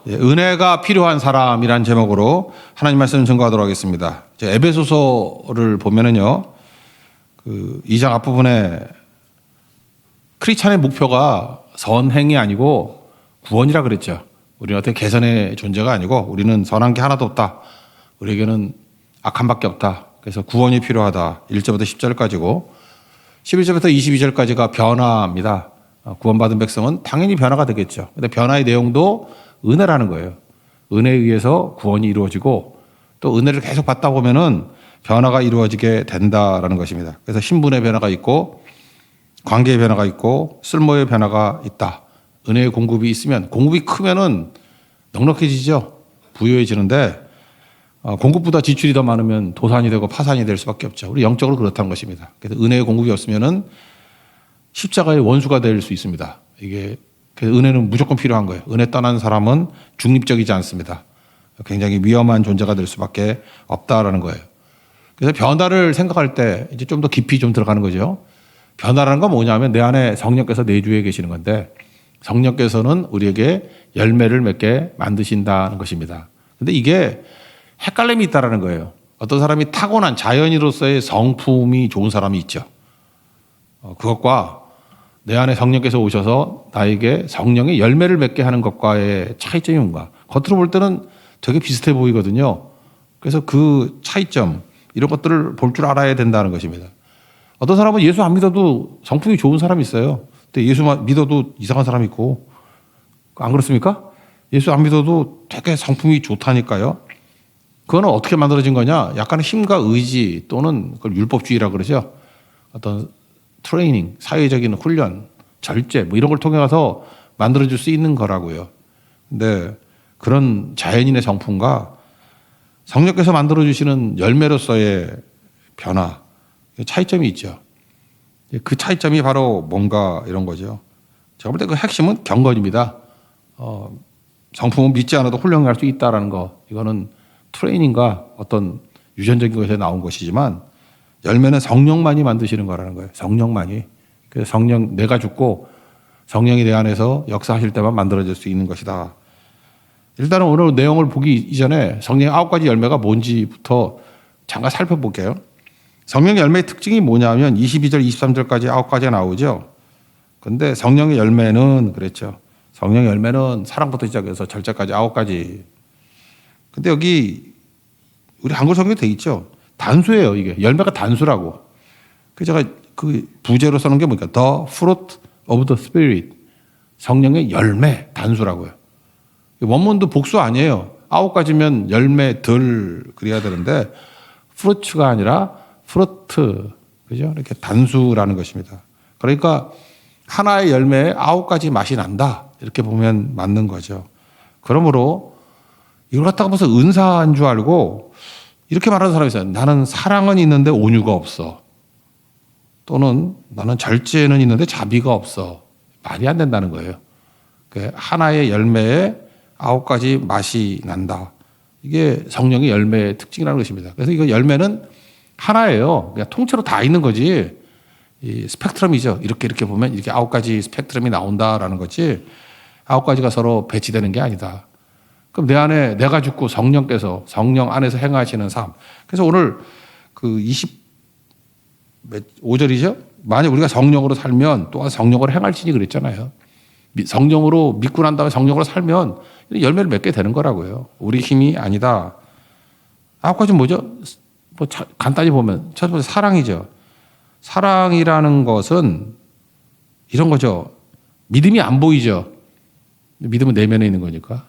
은혜가 필요한 사람이란 제목으로 하나님 말씀 증거하도록 하겠습니다. 에베소서를 보면은요, 2장 앞부분에 크리스찬의 목표가 선행이 아니고 구원이라 그랬죠. 우리는 어떤 개선의 존재가 아니고 우리는 선한 게 하나도 없다. 우리에게는 악한 밖에 없다. 그래서 구원이 필요하다. 1절부터 10절까지고 11절부터 22절까지가 변화입니다. 구원받은 백성은 당연히 변화가 되겠죠. 근데 변화의 내용도 은혜라는 거예요. 은혜에 의해서 구원이 이루어지고 또 은혜를 계속 받다 보면은 변화가 이루어지게 된다라는 것입니다. 그래서 신분의 변화가 있고 관계의 변화가 있고 쓸모의 변화가 있다. 은혜의 공급이 있으면, 공급이 크면은 넉넉해지죠. 부유해지는데 공급보다 지출이 더 많으면 도산이 되고 파산이 될 수밖에 없죠. 우리 영적으로 그렇다는 것입니다. 그래서 은혜의 공급이 없으면은 십자가의 원수가 될 수 있습니다. 이게 그래서 은혜는 무조건 필요한 거예요. 은혜 떠난 사람은 중립적이지 않습니다. 굉장히 위험한 존재가 될 수밖에 없다라는 거예요. 그래서 변화를 생각할 때 이제 좀 더 깊이 좀 들어가는 거죠. 변화라는 건 뭐냐면 내 안에 성령께서 내주에 계시는 건데 성령께서는 우리에게 열매를 맺게 만드신다는 것입니다. 근데 이게 헷갈림이 있다라는 거예요. 어떤 사람이 타고난 자연인으로서의 성품이 좋은 사람이 있죠. 그것과 내 안에 성령께서 오셔서 나에게 성령의 열매를 맺게 하는 것과의 차이점이 뭔가. 겉으로 볼 때는 되게 비슷해 보이거든요. 그래서 그 차이점, 이런 것들을 볼 줄 알아야 된다는 것입니다. 어떤 사람은 예수 안 믿어도 성품이 좋은 사람이 있어요. 근데 예수만 믿어도 이상한 사람이 있고. 안 그렇습니까? 예수 안 믿어도 되게 성품이 좋다니까요. 그거는 어떻게 만들어진 거냐? 약간의 힘과 의지 또는 그걸 율법주의라 그러죠. 어떤 트레이닝, 사회적인 훈련, 절제 뭐 이런 걸 통해서 만들어줄 수 있는 거라고요. 근데 그런 자연인의 성품과 성령께서 만들어주시는 열매로서의 변화, 차이점이 있죠. 그 차이점이 바로 뭔가 이런 거죠. 제가 볼 때 그 핵심은 경건입니다. 성품은 믿지 않아도 훌륭할 수 있다는 거. 이거는 트레이닝과 어떤 유전적인 것에 나온 것이지만 열매는 성령만이 만드시는 거라는 거예요. 성령만이. 그래서 성령, 내가 죽고 성령이 내 안에서 역사하실 때만 만들어질 수 있는 것이다. 일단은 오늘 내용을 보기 이전에 성령의 9가지 열매가 뭔지부터 잠깐 살펴볼게요. 성령의 열매의 특징이 뭐냐면 22절, 23절까지 9가지가 나오죠. 근데 성령의 열매는 그랬죠. 성령의 열매는 사랑부터 시작해서 절제까지 9가지. 근데 여기 우리 한글 성경에 돼 있죠. 단수예요, 이게. 열매가 단수라고. 그래서 제가 그 부제로 써놓은 게 뭐니까 The fruit of the spirit. 성령의 열매, 단수라고요. 원문도 복수 아니에요. 9가지면 열매들 그래야 되는데 fruit가 아니라 fruit. 그죠? 이렇게 단수라는 것입니다. 그러니까 하나의 열매에 9가지 맛이 난다. 이렇게 보면 맞는 거죠. 그러므로 이걸 갖다가 무슨 은사인 줄 알고 이렇게 말하는 사람이 있어요. 나는 사랑은 있는데 온유가 없어. 또는 나는 절제는 있는데 자비가 없어. 말이 안 된다는 거예요. 하나의 열매에 9가지 맛이 난다. 이게 성령의 열매의 특징이라는 것입니다. 그래서 이거 열매는 하나예요. 그냥 통째로 다 있는 거지. 이 스펙트럼이죠. 이렇게 보면 이렇게 9가지 스펙트럼이 나온다라는 거지. 9가지가 서로 배치되는 게 아니다. 그럼 내 안에 내가 죽고 성령께서 성령 안에서 행하시는 삶. 그래서 오늘 그 25절이죠. 만약 우리가 성령으로 살면 또한 성령으로 행할지니 그랬잖아요. 성령으로 믿고 난 다음에 성령으로 살면 열매를 맺게 되는 거라고요. 우리 힘이 아니다. 9가지 뭐죠? 뭐 간단히 보면 첫 번째 사랑이죠. 사랑이라는 것은 이런 거죠. 믿음이 안 보이죠. 믿음은 내면에 있는 거니까.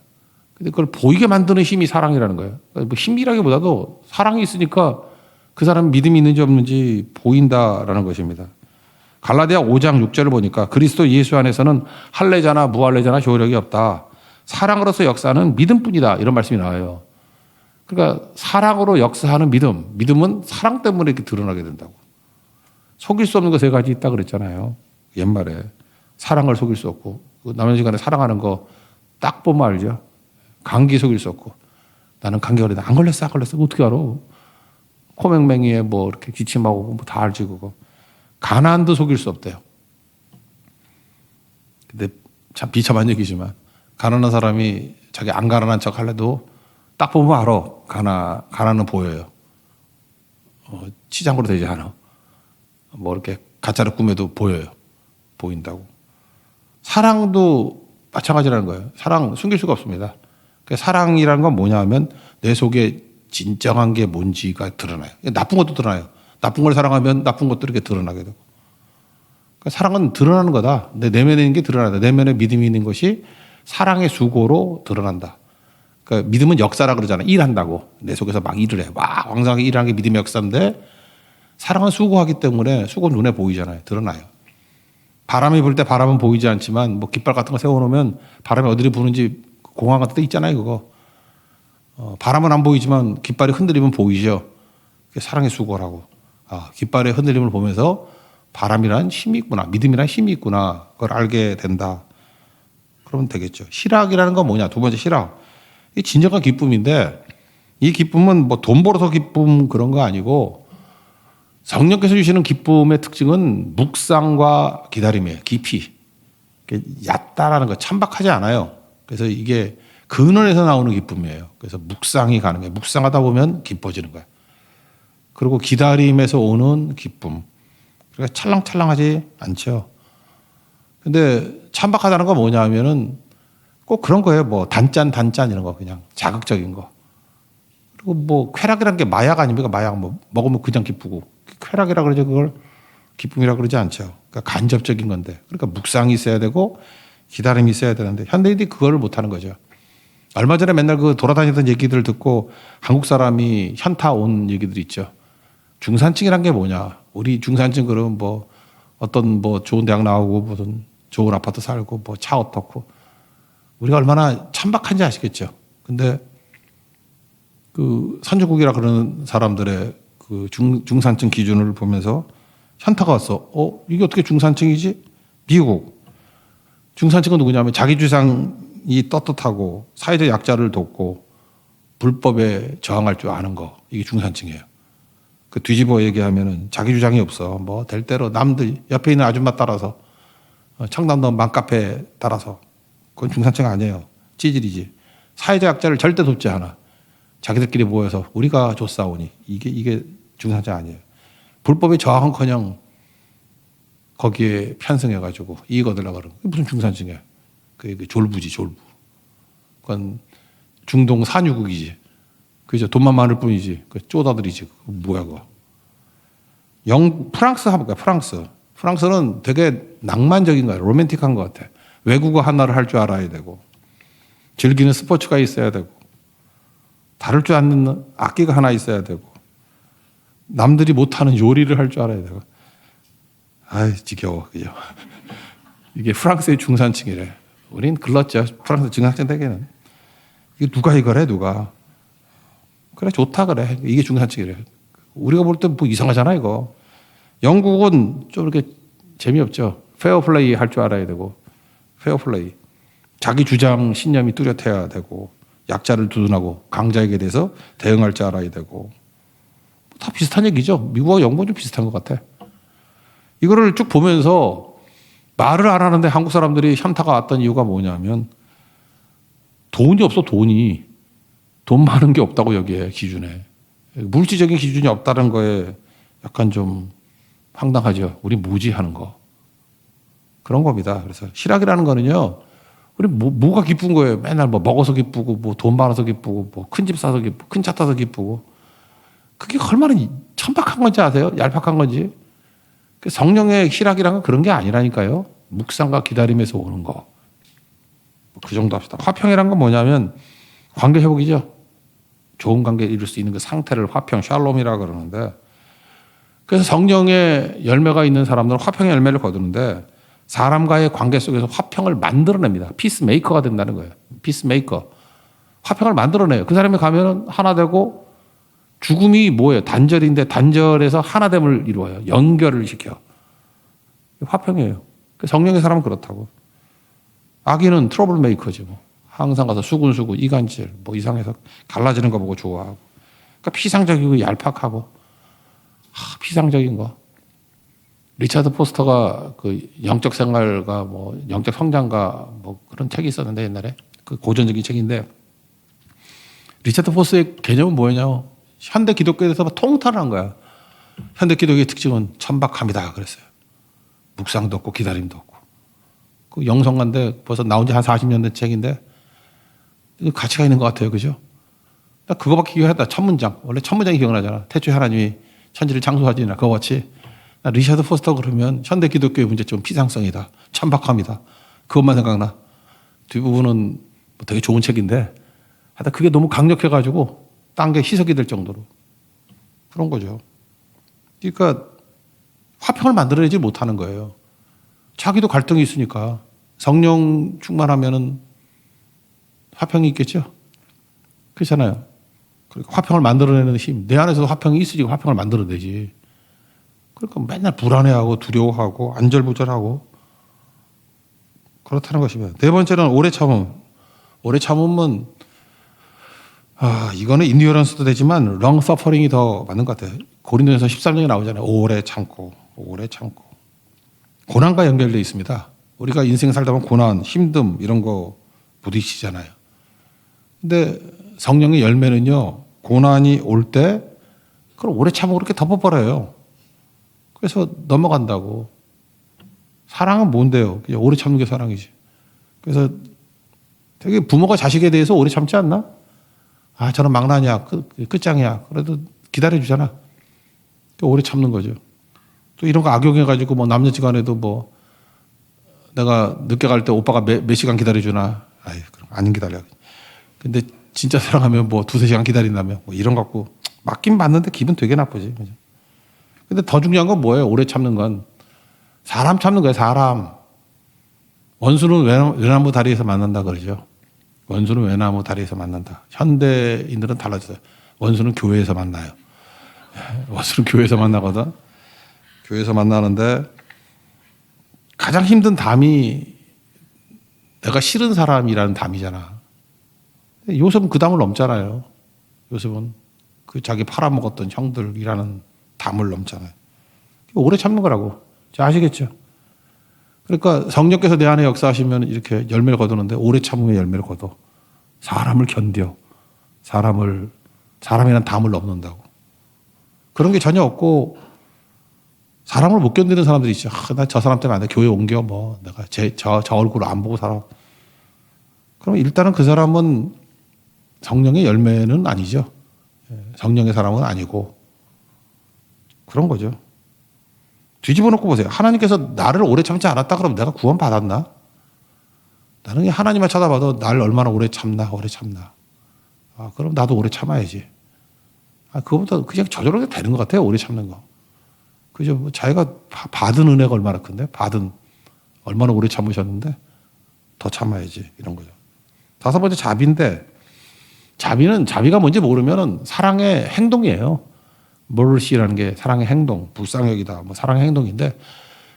근데 그걸 보이게 만드는 힘이 사랑이라는 거예요. 뭐 힘이라기보다도 사랑이 있으니까 그 사람이 믿음이 있는지 없는지 보인다라는 것입니다. 갈라디아 5장 6절을 보니까 그리스도 예수 안에서는 할례자나 무할례자나 효력이 없다. 사랑으로서 역사는 믿음뿐이다. 이런 말씀이 나와요. 그러니까 사랑으로 역사하는 믿음. 믿음은 사랑 때문에 이렇게 드러나게 된다고. 속일 수 없는 거 3가지 있다 그랬잖아요. 옛말에. 사랑을 속일 수 없고 남의 시간에 사랑하는 거 딱 보면 알죠. 감기 속일 수 없고. 나는 감기 걸렸다. 안 걸렸어, 안 걸렸어. 어떻게 알아? 코맹맹이에 뭐 이렇게 기침하고 뭐 다 알지 그거. 가난도 속일 수 없대요. 근데 참 비참한 얘기지만 가난한 사람이 자기 안 가난한 척 할래도 딱 보면 알아. 가난은 보여요. 치장으로 되지 않아. 뭐 이렇게 가짜를 꾸며도 보여요. 보인다고. 사랑도 마찬가지라는 거예요. 사랑 숨길 수가 없습니다. 사랑이라는 건 뭐냐 하면 내 속에 진정한 게 뭔지가 드러나요. 나쁜 것도 드러나요. 나쁜 걸 사랑하면 나쁜 것도 이렇게 드러나게 되고. 그러니까 사랑은 드러나는 거다. 내 내면에 있는 게 드러난다. 내면에 믿음이 있는 것이 사랑의 수고로 드러난다. 그러니까 믿음은 역사라 그러잖아요. 일한다고. 내 속에서 막 일을 해. 막 왕성하게 일하는 게 믿음의 역사인데 사랑은 수고하기 때문에 수고 눈에 보이잖아요. 드러나요. 바람이 불 때 바람은 보이지 않지만 뭐 깃발 같은 거 세워놓으면 바람이 어디로 부는지 공항 같은 데 있잖아요. 그거. 바람은 안 보이지만 깃발이 흔들리면 보이죠. 그게 사랑의 수고라고. 깃발의 흔들림을 보면서 바람이란 힘이 있구나. 믿음이란 힘이 있구나. 그걸 알게 된다. 그러면 되겠죠. 희락이라는 건 뭐냐. 두 번째 희락. 이 진정한 기쁨인데 이 기쁨은 뭐 돈 벌어서 기쁨 그런 거 아니고 성령께서 주시는 기쁨의 특징은 묵상과 기다림이에요. 깊이. 얕다라는 거 참박하지 않아요. 그래서 이게 근원에서 나오는 기쁨이에요. 그래서 묵상이 가능해요. 묵상하다 보면 기뻐지는 거예요. 그리고 기다림에서 오는 기쁨. 그러니까 찰랑찰랑하지 않죠. 근데 참박하다는 건 뭐냐 하면은 꼭 그런 거예요. 뭐 단짠 이런 거 그냥 자극적인 거. 그리고 뭐 쾌락이라는 게 마약 아닙니까? 마약 뭐 먹으면 그냥 기쁘고. 쾌락이라 그러죠. 그걸 기쁨이라 그러지 않죠. 그러니까 간접적인 건데. 그러니까 묵상이 있어야 되고 기다림이 있어야 되는데 현대인들이 그걸 못하는 거죠. 얼마 전에 맨날 그 돌아다니던 얘기들 듣고 한국 사람이 현타 온 얘기들 있죠. 중산층이란 게 뭐냐. 우리 중산층 그러면 뭐 어떤 뭐 좋은 대학 나오고 무슨 좋은 아파트 살고 뭐 차 어떻고 우리가 얼마나 천박한지 아시겠죠. 근데 그 선진국이라 그러는 사람들의 그 중산층 기준을 보면서 현타가 왔어. 이게 어떻게 중산층이지? 미국. 중산층은 누구냐면 자기 주장이 떳떳하고 사회적 약자를 돕고 불법에 저항할 줄 아는 거. 이게 중산층이에요. 그 뒤집어 얘기하면은 자기 주장이 없어. 뭐 될 대로 남들 옆에 있는 아줌마 따라서 청담도 맘카페 따라서 그건 중산층 아니에요. 찌질이지. 사회적 약자를 절대 돕지 않아. 자기들끼리 모여서 우리가 줬사오니 이게 중산층 아니에요. 불법에 저항은커녕 거기에 편승해가지고 이익 얻으려고 그러는 거. 무슨 중산층이야. 그 졸부지 졸부. 그건 중동 산유국이지. 그죠. 돈만 많을 뿐이지. 그 쪼다들이지. 뭐야 그거. 프랑스 한번 볼까요? 프랑스는 되게 낭만적인 거야. 로맨틱한 것 같아. 외국어 하나를 할 줄 알아야 되고 즐기는 스포츠가 있어야 되고 다룰 줄 아는 악기가 하나 있어야 되고 남들이 못하는 요리를 할 줄 알아야 되고 지겨워. 그죠? 이게 프랑스의 중산층이래. 우린 글렀죠. 프랑스 중산층 되게는. 이게 누가 이걸 해 누가. 그래 좋다 그래. 이게 중산층이래. 우리가 볼 때 뭐 이상하잖아 이거. 영국은 좀 이렇게 재미없죠. 페어플레이 할 줄 알아야 되고 페어플레이. 자기 주장 신념이 뚜렷해야 되고 약자를 두둔하고 강자에게 대해서 대응할 줄 알아야 되고 다 비슷한 얘기죠. 미국과 영국은 좀 비슷한 것 같아. 이거를 쭉 보면서 말을 안 하는데 한국 사람들이 현타가 왔던 이유가 뭐냐면 돈이 없어 돈이. 돈 많은 게 없다고 여기에 기준에. 물질적인 기준이 없다는 거에 약간 좀 황당하죠. 우리 뭐지 하는 거. 그런 겁니다. 그래서 희락이라는 거는요. 우리 뭐가 기쁜 거예요. 맨날 뭐 먹어서 기쁘고 뭐 돈 많아서 기쁘고 뭐 큰 집 사서 기쁘고 큰 차 타서 기쁘고. 그게 얼마나 천박한 건지 아세요? 얄팍한 건지. 성령의 희락이란 건 그런 게 아니라니까요. 묵상과 기다림에서 오는 거. 그 정도 합시다. 화평이란 건 뭐냐면 관계 회복이죠. 좋은 관계를 이룰 수 있는 그 상태를 화평, 샬롬이라고 그러는데 그래서 성령의 열매가 있는 사람들은 화평의 열매를 거두는데 사람과의 관계 속에서 화평을 만들어냅니다. 피스메이커가 된다는 거예요. 피스메이커. 화평을 만들어내요. 그 사람이 가면 하나 되고 죽음이 뭐예요? 단절인데 단절에서 하나됨을 이루어요. 연결을 시켜. 화평이에요. 성령의 사람은 그렇다고. 악인은 트러블 메이커지 뭐. 항상 가서 수군수군 이간질 뭐 이상해서 갈라지는 거 보고 좋아하고. 그러니까 피상적이고 얄팍하고 피상적인 거. 리차드 포스터가 그 영적 생활과 뭐 영적 성장과 뭐 그런 책이 있었는데 옛날에 그 고전적인 책인데 리차드 포스의 개념은 뭐였냐고 현대 기독교에 대해서 통탄을 한 거야. 현대 기독교의 특징은 천박함이다 그랬어요. 묵상도 없고 기다림도 없고. 그 영성가인데 벌써 나온 지 한 40년 된 책인데 가치가 있는 것 같아요. 그죠? 나 그거밖에 기억했다. 첫 문장. 원래 첫 문장이 기억나잖아. 태초에 하나님이 천지를 창조하지나 그거 같이. 나 리차드 포스터 그러면 현대 기독교의 문제점은 피상성이다. 천박함이다. 그것만 생각나. 뒷부분은 뭐 되게 좋은 책인데 하여튼 그게 너무 강력해가지고 딴 게 희석이 될 정도로 그런 거죠. 그러니까 화평을 만들어내지 못하는 거예요. 자기도 갈등이 있으니까 성령 충만하면은 화평이 있겠죠. 그렇잖아요. 그러니까 화평을 만들어내는 힘, 내 안에서도 화평이 있으니 화평을 만들어내지. 그러니까 맨날 불안해하고 두려워하고 안절부절하고 그렇다는 것입니다. 네 번째는 오래 참음. 오래 참음은 이거는 인디어런스도 되지만 long suffering이 더 맞는 것 같아요. 고린도전서 13장에 나오잖아요. 오래 참고, 오래 참고. 고난과 연결되어 있습니다. 우리가 인생 살다 보면 고난, 힘듦 이런 거 부딪히잖아요. 근데 성령의 열매는요, 고난이 올 때 그걸 오래 참고 그렇게 덮어버려요. 그래서 넘어간다고. 사랑은 뭔데요? 그냥 오래 참는 게 사랑이지. 그래서 되게 부모가 자식에 대해서 오래 참지 않나? 저는 망나니야. 끝장이야. 그래도 기다려주잖아. 오래 참는 거죠. 또 이런 거 악용해가지고 뭐 남녀지간에도 뭐 내가 늦게 갈 때 오빠가 몇 시간 기다려주나. 그럼 안 기다려. 근데 진짜 사랑하면 뭐 두세 시간 기다린다며. 뭐 이런 거 갖고 맞긴 맞는데 기분 되게 나쁘지. 그죠? 근데 더 중요한 건 뭐예요? 오래 참는 건. 사람 참는 거예요, 사람. 원수는 외나무 다리에서 만난다 그러죠. 원수는 외나무 다리에서 만난다. 현대인들은 달라졌어요. 원수는 교회에서 만나요. 원수는 교회에서 만나거든. 교회에서 만나는데 가장 힘든 담이 내가 싫은 사람이라는 담이잖아. 요셉은 그 담을 넘잖아요. 요셉은 그 자기 팔아먹었던 형들이라는 담을 넘잖아요. 오래 참는 거라고. 아시겠죠? 그러니까 성령께서 내 안에 역사하시면 이렇게 열매를 거두는데 오래 참음의 열매를 거둬. 사람을 견뎌. 사람이란 담을 넘는다고. 그런 게 전혀 없고 사람을 못 견디는 사람들이 있죠. 나 저 사람 때문에 안 돼. 교회 옮겨 뭐 내가 저 얼굴을 안 보고 살아. 그럼 일단은 그 사람은 성령의 열매는 아니죠. 성령의 사람은 아니고 그런 거죠. 뒤집어 놓고 보세요. 하나님께서 나를 오래 참지 않았다 그러면 내가 구원 받았나? 나는 하나님만 쳐다봐도 나를 얼마나 오래 참나. 그럼 나도 오래 참아야지. 그거보다 그냥 저절로 되는 것 같아요. 오래 참는 거. 그죠? 뭐 자기가 받은 은혜가 얼마나 큰데? 얼마나 오래 참으셨는데? 더 참아야지. 이런 거죠. 다섯 번째 자비인데, 자비가 뭔지 모르면 사랑의 행동이에요. mercy라는 게 사랑의 행동, 불쌍여기다. 뭐 사랑의 행동인데,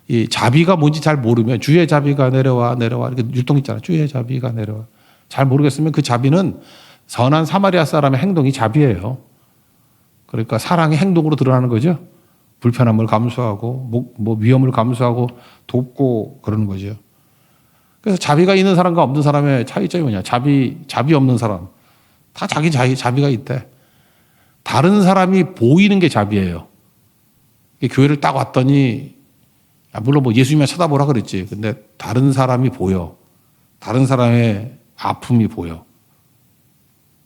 이 자비가 뭔지 잘 모르면 주의 자비가 내려와 이렇게 율동 있잖아요. 주의 자비가 내려와. 잘 모르겠으면 그 자비는 선한 사마리아 사람의 행동이 자비예요. 그러니까 사랑의 행동으로 드러나는 거죠. 불편함을 감수하고 뭐 위험을 감수하고 돕고 그러는 거죠. 그래서 자비가 있는 사람과 없는 사람의 차이점이 뭐냐? 자비 없는 사람 다 자기 자비가 있대. 다른 사람이 보이는 게 자비예요. 교회를 딱 왔더니 물론 뭐 예수님만 쳐다보라 그랬지. 근데 다른 사람이 보여. 다른 사람의 아픔이 보여.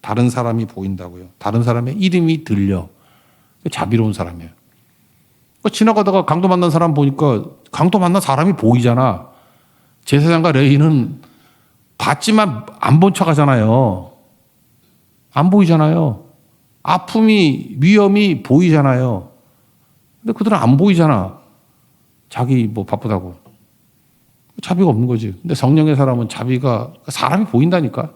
다른 사람이 보인다고요. 다른 사람의 이름이 들려. 자비로운 사람이에요. 지나가다가 강도 만난 사람 보니까 강도 만난 사람이 보이잖아. 제사장과 레위는 봤지만 안 본 척 하잖아요. 안 보이잖아요. 아픔이, 위험이 보이잖아요. 근데 그들은 안 보이잖아. 자기 뭐 바쁘다고. 자비가 없는 거지. 근데 성령의 사람은 자비가, 사람이 보인다니까.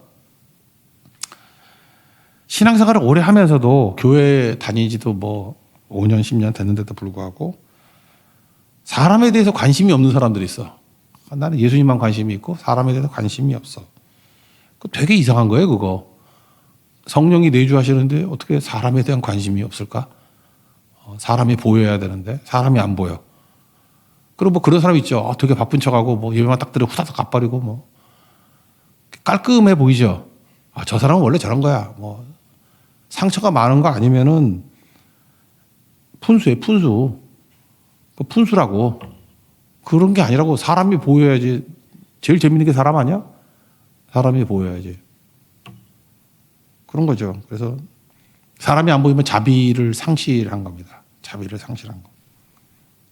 신앙생활을 오래 하면서도 교회 다니지도 뭐 5년, 10년 됐는데도 불구하고 사람에 대해서 관심이 없는 사람들이 있어. 나는 예수님만 관심이 있고 사람에 대해서 관심이 없어. 되게 이상한 거예요, 그거. 성령이 내주하시는데 어떻게 사람에 대한 관심이 없을까? 사람이 보여야 되는데 사람이 안 보여. 그리고 뭐 그런 사람 있죠. 되게 바쁜 척하고 뭐 예배만 딱 들어 후다닥 갚아버리고 뭐 깔끔해 보이죠. 아, 저 사람은 원래 저런 거야. 뭐 상처가 많은 거 아니면은 푼수예요, 푼수. 그 푼수라고. 그런 게 아니라고. 사람이 보여야지. 제일 재밌는 게 사람 아니야? 사람이 보여야지. 그런 거죠. 그래서 사람이 안 보이면 자비를 상실한 겁니다. 자비를 상실한 거.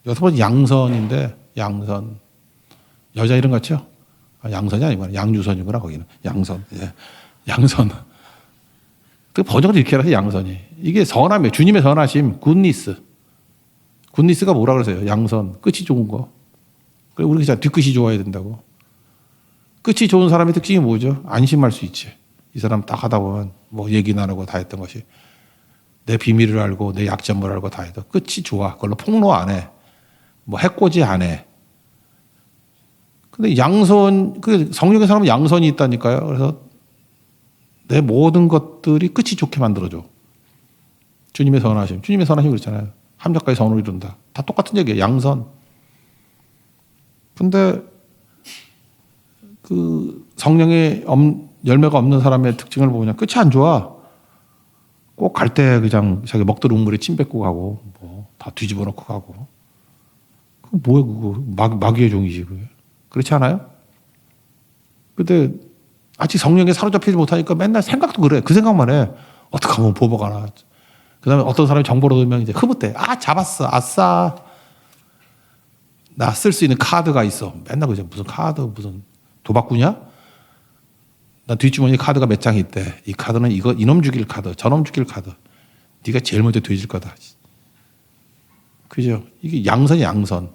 여섯 번째 양선인데, 양선. 여자 이름 같죠? 아, 양선이 아니구나. 양유선이구나, 거기는. 양선. 예. 양선. 그 번역을 이렇게 해서 양선이. 이게 선함이에요. 주님의 선하심, 굿니스. 굿니스가 뭐라 그러세요? 양선. 끝이 좋은 거. 그리고 우리 그냥 뒤끝이 좋아야 된다고. 끝이 좋은 사람의 특징이 뭐죠? 안심할 수 있지. 이 사람 딱 하다 보면 뭐 얘기 나누고 다 했던 것이 내 비밀을 알고 내 약점을 알고 다 해도 끝이 좋아. 그걸로 폭로 안 해. 뭐 해코지 안 해. 근데 양선, 그 성령의 사람은 양선이 있다니까요. 그래서 내 모든 것들이 끝이 좋게 만들어줘. 주님의 선하심. 주님의 선하심 그렇잖아요. 함정까지 선을 이룬다. 다 똑같은 얘기예요. 양선. 근데 그 성령의 열매가 없는 사람의 특징을 보면 끝이 안 좋아. 꼭 갈 때 그냥 자기 먹들 우물에 침 뱉고 가고 뭐 다 뒤집어 놓고 가고. 그 뭐야 그거. 마귀의 종이지 그게. 그렇지 않아요? 근데 아직 성령에 사로잡히지 못하니까 맨날 생각도 그래. 그 생각만 해. 어떻게 하면 보복가 나. 그 다음에 어떤 사람이 정보를 얻으면 이제 흐뭇해. 아, 잡았어. 아싸. 나 쓸 수 있는 카드가 있어. 맨날 그죠. 무슨 카드, 무슨 도박꾼이야? 나 뒷주머니에 카드가 몇 장이 있대. 이 카드는 이놈 죽일 카드, 저놈 죽일 카드. 네가 제일 먼저 뒤질 거다. 그죠? 이게 양선이 양선.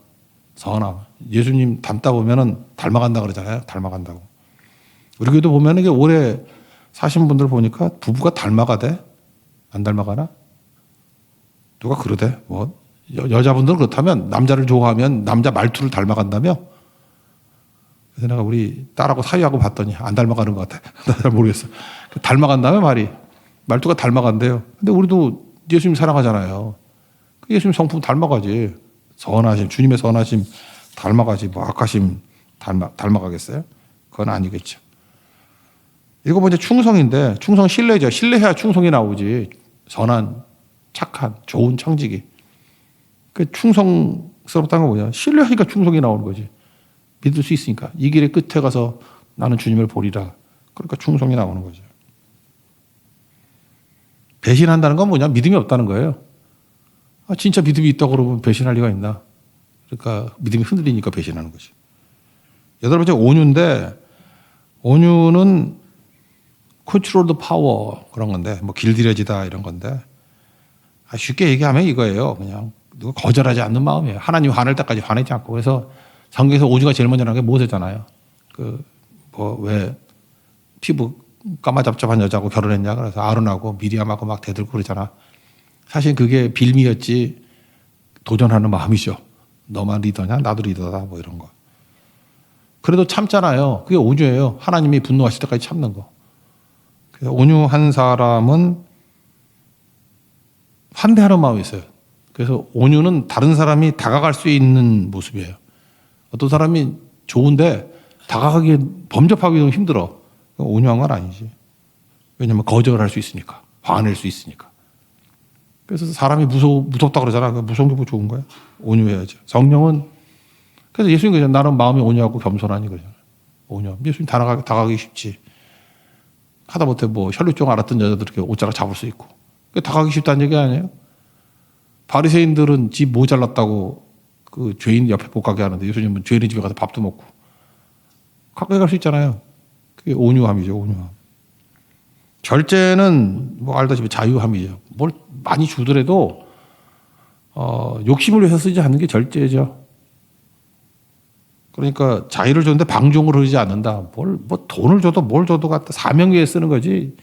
선함. 예수님 닮다 보면은 닮아간다 그러잖아요. 닮아간다고. 우리 교회도 보면은 이게 오래 사신 분들 보니까 부부가 닮아가대? 안 닮아가나? 누가 그러대? 뭐 여자분들은 그렇다면 남자를 좋아하면 남자 말투를 닮아간다며? 그래서 내가 우리 딸하고 사위하고 봤더니 안 닮아가는 것 같아. 나 잘 모르겠어. 닮아간다며 말이. 말투가 닮아간대요. 근데 우리도 예수님 사랑하잖아요. 예수님 성품 닮아가지. 선하심, 주님의 선하심 닮아가지. 뭐 악하심 닮아가겠어요? 그건 아니겠죠. 이거 먼저 충성인데 충성 신뢰죠. 신뢰해야 충성이 나오지. 선한, 착한, 좋은 청지기. 그 충성스럽다는 건 뭐냐? 신뢰하니까 충성이 나오는 거지. 믿을 수 있으니까. 이 길의 끝에 가서 나는 주님을 보리라. 그러니까 충성이 나오는 거죠. 배신한다는 건 뭐냐? 믿음이 없다는 거예요. 아, 진짜 믿음이 있다고 그러면 배신할 리가 있나? 그러니까 믿음이 흔들리니까 배신하는 거지. 여덟 번째 온유인데 온유는 컨트롤 더 파워 그런 건데 뭐 길들여지다 이런 건데 쉽게 얘기하면 이거예요. 그냥 누가 거절하지 않는 마음이에요. 하나님 화낼 때까지 화내지 않고. 그래서 성경에서 온유가 제일 먼저 나온 게 모세잖아요. 그 뭐 왜 피부 까마잡잡한 여자하고 결혼했냐 그래서 아론하고 미리암하고 막 대들고 그러잖아. 사실 그게 빌미였지 도전하는 마음이죠. 너만 리더냐 나도 리더다 뭐 이런 거. 그래도 참잖아요. 그게 온유예요. 하나님이 분노하실 때까지 참는 거. 그래서 온유한 사람은 환대하는 마음이 있어요. 그래서 온유는 다른 사람이 다가갈 수 있는 모습이에요. 어떤 사람이 좋은데 다가가기 범접하기 너무 힘들어. 온유한 건 아니지. 왜냐하면 거절할 수 있으니까. 화낼 수 있으니까. 그래서 사람이 무섭다 그러잖아. 무서운 게 뭐 좋은 거야? 온유해야죠. 성령은 그래서 예수님 그냥 나는 마음이 온유하고 겸손하니 그러잖아요. 온유. 예수님 다가가기 쉽지. 하다못해 뭐 혈류증 알았던 여자들 이렇게 옷자락 잡을 수 있고. 다가가기 쉽다는 얘기 아니에요? 바리새인들은 집 모자랐다고 그 죄인 옆에 못 가게 하는데 예수님은 죄인 집에 가서 밥도 먹고 가까이 갈 수 있잖아요. 그게 온유함이죠. 온유함. 절제는 뭐 알다시피 자유함이죠. 뭘 많이 주더라도 욕심을 위해서 쓰지 않는 게 절제죠. 그러니까 자유를 줬는데 방종으로 하지 않는다. 뭐 돈을 줘도 뭘 줘도 갖다 사명 위에 쓰는 거지.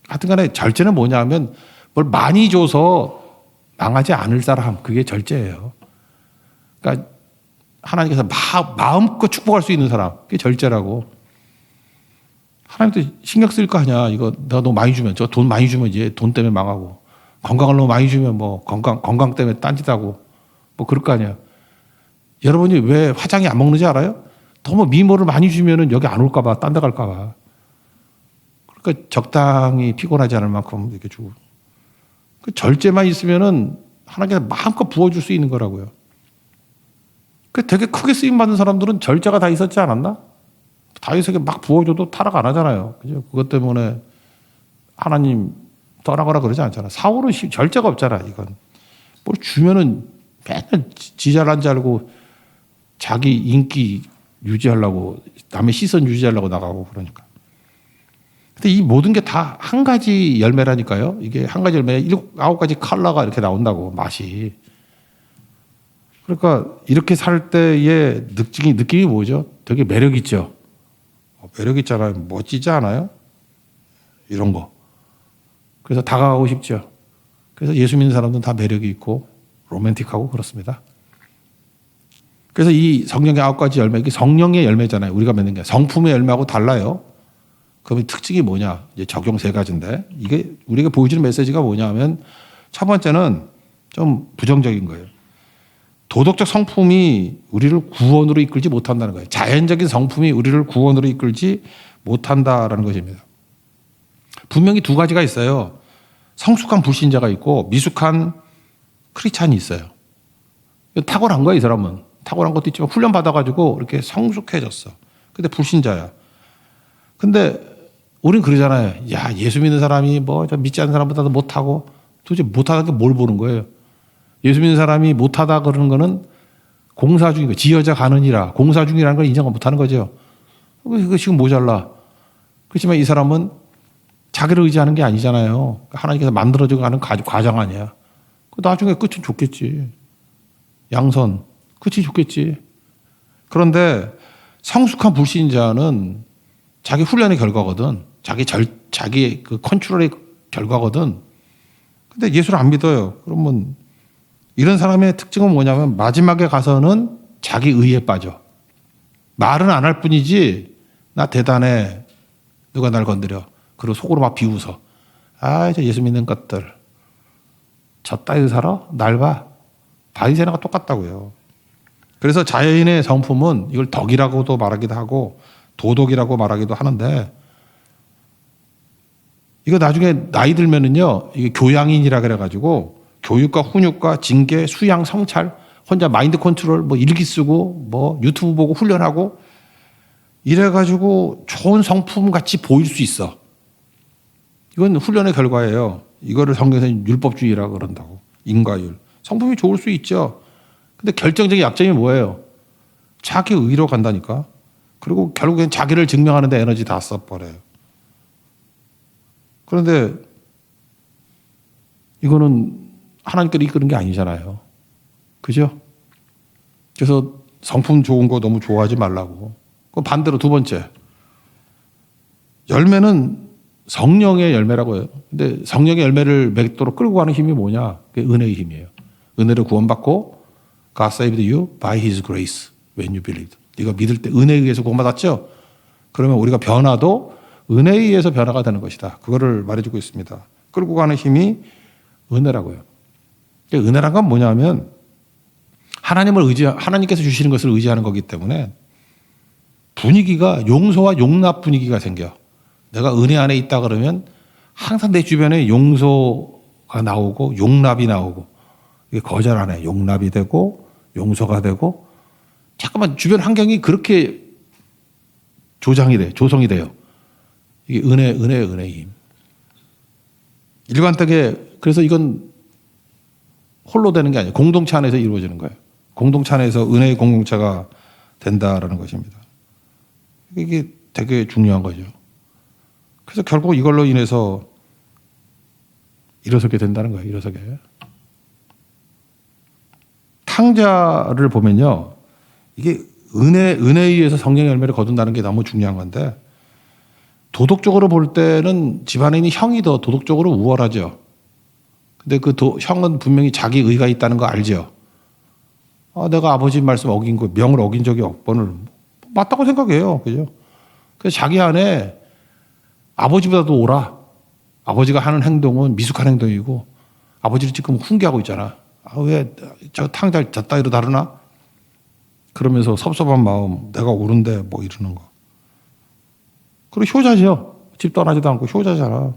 하여튼간에 절제는 뭐냐 하면 뭘 많이 줘서 망하지 않을 사람, 그게 절제예요. 그러니까 하나님께서 마음껏 축복할 수 있는 사람, 그게 절제라고. 하나님도 신경 쓸 거 아니야. 이거 내가 너무 많이 주면, 저 돈 많이 주면 이제 돈 때문에 망하고, 건강을 너무 많이 주면 뭐 건강 때문에 딴짓하고, 뭐 그럴 거 아니야. 여러분이 왜 화장이 안 먹는지 알아요? 너무 미모를 많이 주면은 여기 안 올까봐, 딴 데 갈까봐. 그러니까 적당히 피곤하지 않을 만큼 이렇게 주고. 그 절제만 있으면은 하나님께서 마음껏 부어줄 수 있는 거라고요. 그 되게 크게 쓰임받은 사람들은 절제가 다 있었지 않았나? 다윗에게 막 부어줘도 타락 안 하잖아요. 그죠? 그것 때문에 하나님 떠나거나 그러지 않잖아. 사울은 절제가 없잖아, 이건. 뭘 주면은 맨날 지 잘난 줄 알고 자기 인기 유지하려고, 남의 시선 유지하려고 나가고 그러니까. 근데 이 모든 게 다 한 가지 열매라니까요. 이게 한 가지 열매에 9가지 컬러가 이렇게 나온다고, 맛이. 그러니까 이렇게 살 때의 느낌이 뭐죠? 되게 매력 있죠. 매력 있잖아요. 멋지지 않아요? 이런 거. 그래서 다가가고 싶죠. 그래서 예수 믿는 사람들은 다 매력이 있고 로맨틱하고 그렇습니다. 그래서 이 성령의 9가지 열매, 이게 성령의 열매잖아요. 우리가 맺는 게. 성품의 열매하고 달라요. 그러면 특징이 뭐냐? 이제 적용 3가지인데, 이게 우리가 보여주는 메시지가 뭐냐 하면, 첫 번째는 좀 부정적인 거예요. 도덕적 성품이 우리를 구원으로 이끌지 못한다는 거예요. 자연적인 성품이 우리를 구원으로 이끌지 못한다라는 것입니다. 분명히 2가지가 있어요. 성숙한 불신자가 있고 미숙한 크리스찬이 있어요. 탁월한 거야, 이 사람은. 탁월한 것도 있지만 훈련 받아가지고 이렇게 성숙해졌어. 근데 불신자야. 근데 우린 그러잖아요. 야, 예수 믿는 사람이 뭐 믿지 않는 사람보다도 못하고, 도대체 못하다는 게 뭘 보는 거예요? 예수 믿는 사람이 못하다 그러는 거는 공사 중인 거, 지어져 가느니라, 공사 중이라는 걸 인정을 못하는 거죠. 그거 지금 모자라. 그렇지만 이 사람은 자기를 의지하는 게 아니잖아요. 하나님께서 만들어져 가는 과정 아니야. 나중에 끝은 좋겠지. 양선, 끝이 좋겠지. 그런데 성숙한 불신자는 자기 훈련의 결과거든. 자기 그 컨트롤의 결과거든. 근데 예수를 안 믿어요. 그러면 이런 사람의 특징은 뭐냐면 마지막에 가서는 자기 의에 빠져. 말은 안 할 뿐이지, 나 대단해, 누가 날 건드려. 그리고 속으로 막 비웃어. 아, 이제 예수 믿는 것들. 저 따위 살아? 날 봐. 다윗이랑 똑같다고요. 그래서 자연인의 성품은 이걸 덕이라고도 말하기도 하고 도덕이라고 말하기도 하는데, 이거 나중에 나이 들면은요, 이게 교양인이라 그래가지고 교육과 훈육과 징계, 수양, 성찰, 혼자 마인드 컨트롤, 뭐 일기 쓰고, 뭐 유튜브 보고 훈련하고, 이래가지고 좋은 성품 같이 보일 수 있어. 이건 훈련의 결과예요. 이거를 성경에서는 율법주의라고 그런다고. 인과율. 성품이 좋을 수 있죠. 근데 결정적인 약점이 뭐예요? 자기 의로 간다니까. 그리고 결국엔 자기를 증명하는 데 에너지 다 써버려요. 그런데 이거는 하나님께로 이끄는 게 아니잖아요. 그죠? 그래서 성품 좋은 거 너무 좋아하지 말라고. 그럼 반대로 2번째. 열매는 성령의 열매라고 해요. 근데 성령의 열매를 맺도록 끌고 가는 힘이 뭐냐? 그게 은혜의 힘이에요. 은혜를 구원받고 God saved you by His grace when you believed. 네가 믿을 때 은혜에 의해서 구원받았죠? 그러면 우리가 변화도 은혜에 의해서 변화가 되는 것이다. 그거를 말해주고 있습니다. 끌고 가는 힘이 은혜라고요. 은혜란 건 뭐냐면 하나님께서 주시는 것을 의지하는 거기 때문에 분위기가 용서와 용납 분위기가 생겨. 내가 은혜 안에 있다 그러면 항상 내 주변에 용서가 나오고 용납이 나오고, 이게 거절 안 해. 용납이 되고 용서가 되고, 잠깐만 주변 환경이 그렇게 조성이 돼요. 이게 은혜의 힘. 일관되게, 그래서 이건 홀로 되는 게 아니에요. 공동체 안에서 이루어지는 거예요. 공동체 안에서 은혜의 공동체가 된다라는 것입니다. 이게 되게 중요한 거죠. 그래서 결국 이걸로 인해서 일어서게 된다는 거예요. 일어서게. 탕자를 보면요, 이게 은혜에 의해서 성령의 열매를 거둔다는 게 너무 중요한 건데, 도덕적으로 볼 때는 집안에 있는 형이 더 도덕적으로 우월하죠. 근데 그 형은 분명히 자기 의가 있다는 거 알죠. 내가 아버지 말씀 어긴 거, 명을 어긴 적이 없번을 맞다고 생각해요. 그죠? 그래서 자기 안에 아버지보다도 오라. 아버지가 하는 행동은 미숙한 행동이고, 아버지를 지금 훈계하고 있잖아. 왜 저 탕자 저 따위로 다루나? 그러면서 섭섭한 마음, 내가 옳은데 뭐 이러는 거. 그리고 효자죠. 집 떠나지도 않고 효자잖아.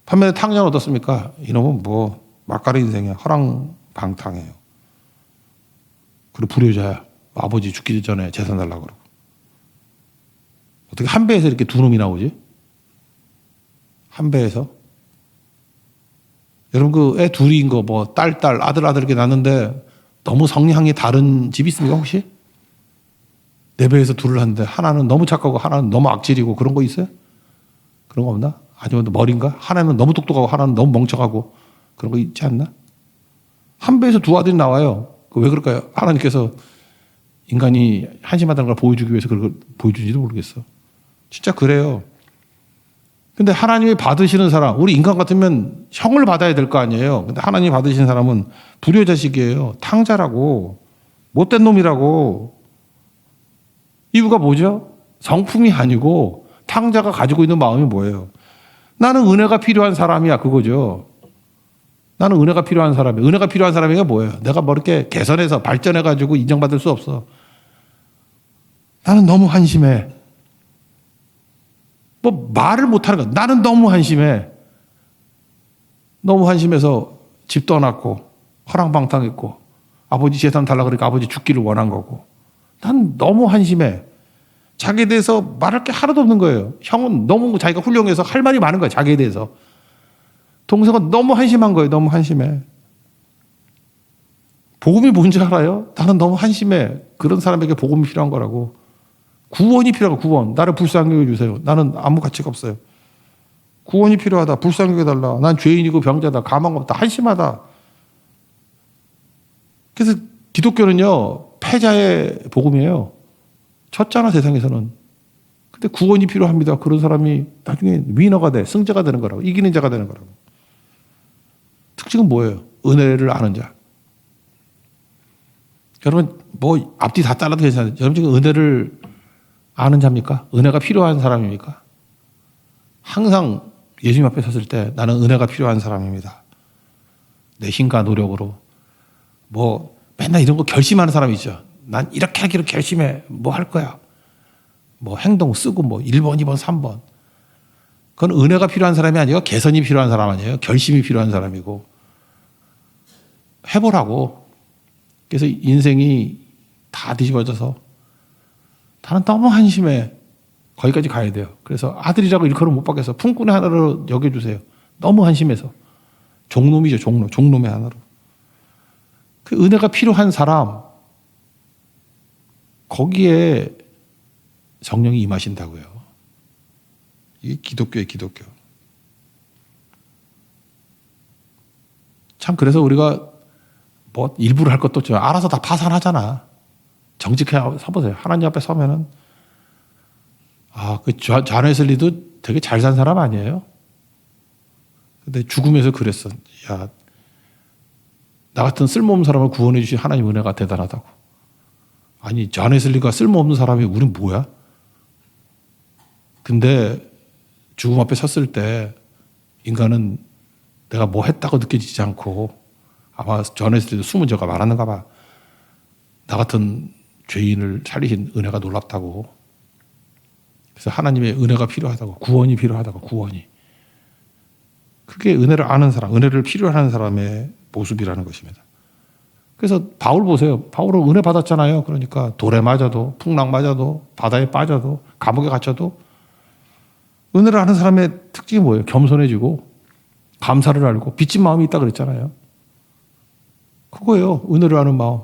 반면에 탕자는 어떻습니까? 이놈은 뭐 막가리 인생이야. 허랑방탕해요. 그리고 불효자야. 아버지 죽기 전에 재산 달라고 그러고. 어떻게 한 배에서 이렇게 두 놈이 나오지? 한 배에서? 여러분 그 애 둘인 거 뭐 딸 아들 이렇게 낳는데 너무 성향이 다른 집 있습니까 혹시? 네 배에서 둘을 하는데 하나는 너무 착하고 하나는 너무 악질이고 그런 거 있어요? 그런 거 없나? 아니면 머리인가? 하나는 너무 똑똑하고 하나는 너무 멍청하고 그런 거 있지 않나? 한 배에서 두 아들이 나와요. 왜 그럴까요? 하나님께서 인간이 한심하다는 걸 보여주기 위해서 그걸 보여주는지도 모르겠어. 진짜 그래요. 근데 하나님이 받으시는 사람, 우리 인간 같으면 형을 받아야 될 거 아니에요. 근데 하나님이 받으시는 사람은 불효자식이에요. 탕자라고. 못된 놈이라고. 이유가 뭐죠? 성품이 아니고 탕자가 가지고 있는 마음이 뭐예요? 나는 은혜가 필요한 사람이야. 그거죠. 나는 은혜가 필요한 사람이야. 은혜가 필요한 사람이 뭐예요? 내가 뭐 이렇게 개선해서 발전해가지고 인정받을 수 없어. 나는 너무 한심해. 뭐 말을 못하는 거야. 나는 너무 한심해. 너무 한심해서 집 떠났고 허랑방탕했고 아버지 재산 달라고 그러니까 아버지 죽기를 원한 거고 난 너무 한심해. 자기에 대해서 말할 게 하나도 없는 거예요. 형은 너무 자기가 훌륭해서 할 말이 많은 거야. 자기에 대해서. 동생은 너무 한심한 거예요. 너무 한심해. 복음이 뭔지 알아요? 나는 너무 한심해. 그런 사람에게 복음이 필요한 거라고. 구원이 필요하고 구원. 나를 불쌍히 여겨주세요. 나는 아무 가치가 없어요. 구원이 필요하다. 불쌍히 여겨달라. 난 죄인이고 병자다. 가망 없다. 한심하다. 그래서 기독교는요. 패자의 복음이에요. 졌잖아 세상에서는. 근데 구원이 필요합니다. 그런 사람이 나중에 위너가 돼. 승자가 되는 거라고. 이기는 자가 되는 거라고. 특징은 뭐예요? 은혜를 아는 자. 여러분 뭐 앞뒤 다 잘라도 괜찮아요. 여러분 지금 은혜를 아는 자입니까? 은혜가 필요한 사람입니까? 항상 예수님 앞에 섰을 때 나는 은혜가 필요한 사람입니다. 내 힘과 노력으로 뭐 맨날 이런 거 결심하는 사람이 있죠. 난 이렇게 하기로 결심해. 뭐 할 거야. 뭐 행동 쓰고 뭐 1번, 2번, 3번. 그건 은혜가 필요한 사람이 아니고 개선이 필요한 사람 아니에요. 결심이 필요한 사람이고. 해보라고. 그래서 인생이 다 뒤집어져서 나는 너무 한심해. 거기까지 가야 돼요. 그래서 아들이라고 일컬음 못 받겠어. 품꾼의 하나로 여겨주세요. 너무 한심해서. 종놈이죠. 종놈의 하나로. 그 은혜가 필요한 사람 거기에 성령이 임하신다고요. 이게 기독교예요. 기독교. 참 그래서 우리가 뭐 일부러 할 것도 없지만 알아서 다 파산하잖아. 정직해 서보세요. 하나님 앞에 서면은 그 존 웨슬리도 되게 잘 산 사람 아니에요? 근데 죽음에서 그랬어. 야, 나 같은 쓸모없는 사람을 구원해 주신 하나님 은혜가 대단하다고. 아니 존 웨슬리가 쓸모없는 사람이 우린 뭐야? 근데 죽음 앞에 섰을 때 인간은 내가 뭐 했다고 느껴지지 않고 아마 존 웨슬리도 숨은 죄가 많았는가 봐. 나 같은 죄인을 살리신 은혜가 놀랍다고. 그래서 하나님의 은혜가 필요하다고. 구원이 필요하다고. 구원이. 그게 은혜를 아는 사람, 은혜를 필요로 하는 사람의 모습이라는 것입니다. 그래서 바울 보세요. 바울은 은혜 받았잖아요. 그러니까 돌에 맞아도 풍랑 맞아도 바다에 빠져도 감옥에 갇혀도 은혜를 아는 사람의 특징이 뭐예요? 겸손해지고 감사를 알고 빚진 마음이 있다 그랬잖아요. 그거예요. 은혜를 아는 마음.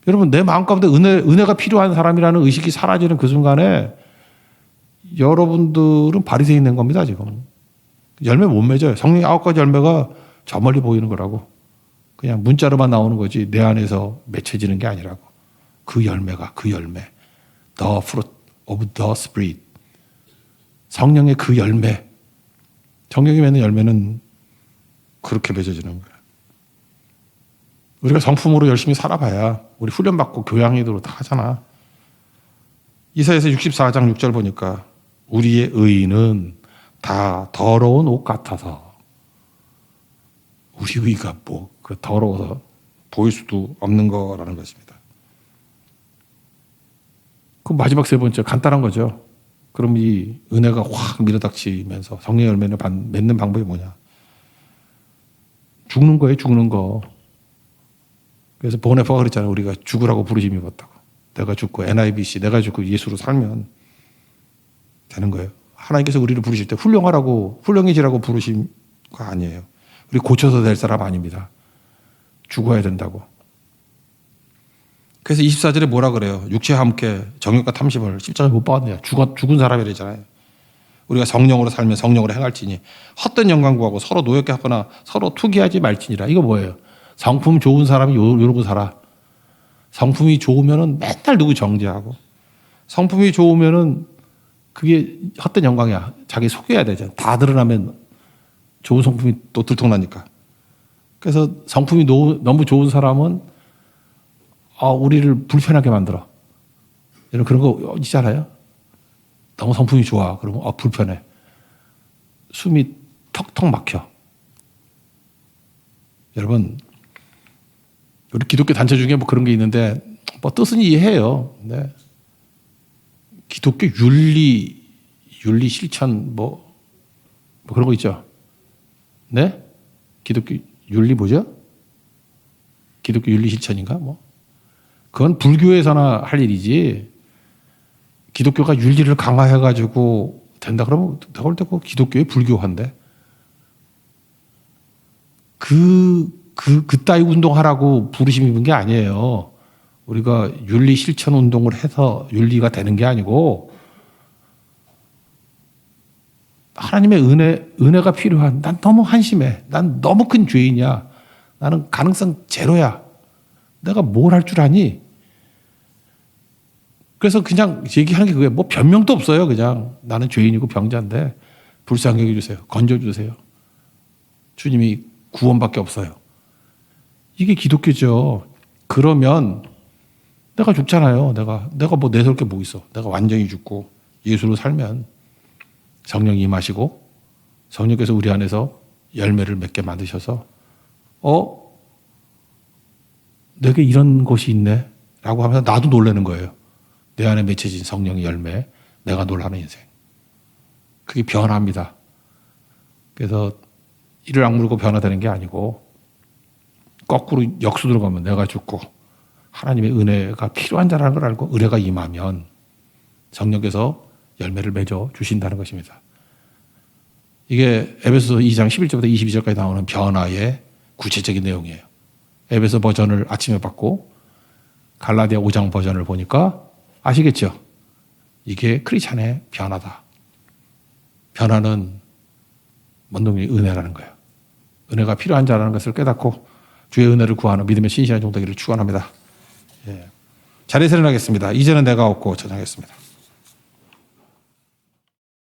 여러분 내 마음 가운데 은혜가 필요한 사람이라는 의식이 사라지는 그 순간에 여러분들은 바리새인 된 겁니다. 지금. 열매 못 맺어요. 성령의 9가지 열매가 저 멀리 보이는 거라고. 그냥 문자로만 나오는 거지 내 안에서 맺혀지는 게 아니라고. 그 열매가 그 열매. The fruit of the Spirit. 성령의 그 열매. 성령이 맺는 열매는 그렇게 맺어지는 거예요. 우리가 성품으로 열심히 살아봐야 우리 훈련받고 교양이도록 다 하잖아. 이사야서 64장 6절 보니까 우리의 의는 다 더러운 옷 같아서 우리 의가 뭐 그 더러워서 보일 수도 없는 거라는 것입니다. 그 마지막 세 번째 간단한 거죠. 그럼 이 은혜가 확 밀어닥치면서 성령 열매를 맺는 방법이 뭐냐? 죽는 거예요, 죽는 거. 그래서 보네파가 그랬잖아요. 우리가 죽으라고 부르심이 입었다고. 내가 죽고 NIBC 내가 죽고 예수로 살면 되는 거예요. 하나님께서 우리를 부르실 때 훌륭해지라고 부르신 거 아니에요. 우리 고쳐서 될 사람 아닙니다. 죽어야 된다고. 그래서 24절에 뭐라 그래요? 육체와 함께 정욕과 탐심을 십자가에 못 박았네요. 죽은 사람이래잖아요. 우리가 성령으로 살면 성령으로 행할지니 헛된 영광 구하고 서로 노엽게 하거나 서로 투기하지 말지니라. 이거 뭐예요? 성품 좋은 사람이 이러고 살아. 성품이 좋으면은 맨날 누구 정죄하고, 성품이 좋으면은 그게 헛된 영광이야. 자기 속여야 되잖아. 다 드러나면 좋은 성품이 또 들통나니까. 그래서 성품이 너무 좋은 사람은 우리를 불편하게 만들어. 여러분 그런 거 있잖아요. 너무 성품이 좋아. 그러면 불편해. 숨이 턱턱 막혀. 여러분 우리 기독교 단체 중에 뭐 그런 게 있는데 뭐 뜻은 이해해요. 네. 기독교 윤리 실천 뭐 그런 거 있죠. 네? 기독교 윤리 뭐죠? 기독교 윤리 실천인가 뭐? 그건 불교에서나 할 일이지. 기독교가 윤리를 강화해가지고 된다 그러면 내가 볼 때 그 기독교의 불교화인데. 그따위 운동하라고 부르심 입은 게 아니에요. 우리가 윤리 실천 운동을 해서 윤리가 되는 게 아니고, 하나님의 은혜가 필요한, 난 너무 한심해. 난 너무 큰 죄인이야. 나는 가능성 제로야. 내가 뭘 할 줄 아니? 그래서 그냥 얘기하는 게 그거예요. 뭐 변명도 없어요. 그냥 나는 죄인이고 병자인데 불쌍히 여겨주세요. 건져주세요. 주님이 구원밖에 없어요. 이게 기독교죠. 그러면 내가 죽잖아요. 내가 뭐 내세울 게 뭐 있어. 내가 완전히 죽고 예수로 살면 성령이 임하시고 성령께서 우리 안에서 열매를 맺게 만드셔서 내게 이런 것이 있네 라고 하면서 나도 놀라는 거예요. 내 안에 맺혀진 성령의 열매, 내가 놀라는 인생. 그게 변화입니다. 그래서 이를 악물고 변화되는 게 아니고 거꾸로 역수로 가면 내가 죽고 하나님의 은혜가 필요한 자라는 걸 알고 은혜가 임하면 성령께서 열매를 맺어 주신다는 것입니다. 이게 에베소서 2장 11절부터 22절까지 나오는 변화의 구체적인 내용이에요. 에베소 버전을 아침에 받고 갈라디아 5장 버전을 보니까 아시겠죠? 이게 크리스찬의 변화다. 변화는 원동력이 은혜라는 거예요. 은혜가 필요한 자라는 것을 깨닫고 주의 은혜를 구하는 믿음의 신실한 종되기를 축원합니다. 예. 자리에서 일어나겠습니다. 이제는 내가 없고 저장하겠습니다.